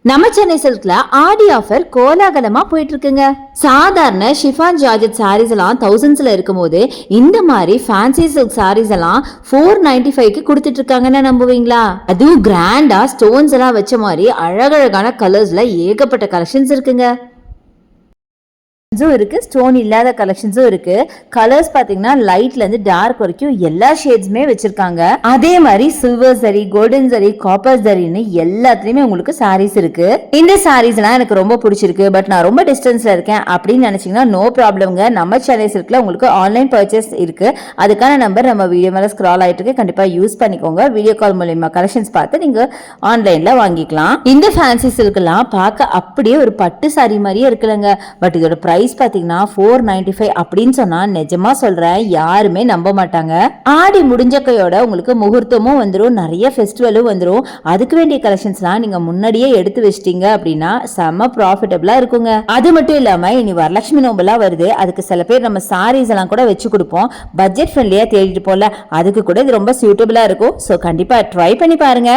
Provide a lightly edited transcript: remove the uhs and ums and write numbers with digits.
நம்ம சென்னை சில்க்ல ஆடி ஆஃபர் கோலாகலமா போயிட்டு இருக்குங்க. சாதாரண ஷிஃபான் ஜார்ஜெட் சாரீஸ் எல்லாம் தௌசண்ட்ஸ்ல இருக்கும் போது இந்த மாதிரி ஃபேன்சி சில்க் சாரீஸ் எல்லாம் 495க்கு கொடுத்துட்டு இருக்காங்கன்னு நம்புவீங்களா? அதுவும் கிராண்டா ஸ்டோன்ஸ் எல்லாம் வச்ச மாதிரி அழகழகான கலர்ஸ்ல ஏகப்பட்ட கலெக்ஷன்ஸ் இருக்குங்க. இருக்கு, ஸ்டோன் இல்லாத கலெக்ஷன்ஸும் இருக்கு. கலர்ஸ் பாத்தீங்கன்னா லைட்ல இருந்து டார்க் வரைக்கும் எல்லா ஷேட்ஸுமே வச்சிருக்காங்க. அதே மாதிரி சில்வர் சரி, கோல்டன் சரி, காப்பர் சரின்னு எல்லாத்துலயுமே உங்களுக்கு சாரீஸ் இருக்கு. இந்த சாரீஸ் எல்லாம் எனக்கு ரொம்ப பிடிச்சிருக்கு, பட் நான் ரொம்ப டிஸ்டன்ஸ்ல இருக்கேன் அப்படின்னு நினைச்சீங்கன்னா நோ ப்ராப்ளம்ங்க. நம்ம சென்னை சில்க்ல உங்களுக்கு ஆன்லைன் பர்ச்சேஸ் இருக்கு. அதுக்கான நம்பர் நம்ம வீடியோ மேல ஸ்க்ரால் ஆயிட்டு இருக்கு, கண்டிப்பா யூஸ் பண்ணிக்கோங்க. வீடியோ கால் மூலமா கலெக்ஷன்ஸ் பார்த்து நீங்க ஆன்லைன்ல வாங்கிக்கலாம். இந்த ஃபேன்சி சில்க் எல்லாம் பார்க்க அப்படியே ஒரு பட்டு சாரி மாதிரியே இருக்குல்லங்க, பட் இதோட பிரைஸ் பாத்தீங்கன்னா 495 அப்படின்னு சொன்னா நிஜமா சொல்றேன் யாருமே நம்ப மாட்டாங்க. ஆடி முடிஞ்ச கையோட உங்களுக்கு முகூர்த்தமும் வந்துடும், நிறைய ஃபெஸ்டிவலும் வந்துடும். அதுக்கு வேண்டிய கலெக்ஷன்ஸ்லாம் நீங்க முன்னாடியே எடுத்து வச்சிட்டீங்க அப்படின்னா செம்ம ப்ராஃபிட்டபிளா இருக்குங்க. அது மட்டும் இல்லாம இனி வரலட்சுமி நோம்பெல்லாம் வருது, அதுக்கு சில பேர் நம்ம சாரீஸ் எல்லாம் கூட வச்சு கொடுப்போம். பட்ஜெட் ஃப்ரெண்ட்லியா தேடிட்டு போல, அதுக்கு கூட இது ரொம்ப சூட்டபிளா இருக்கும். ஸோ கண்டிப்பா ட்ரை பண்ணி பாருங்க.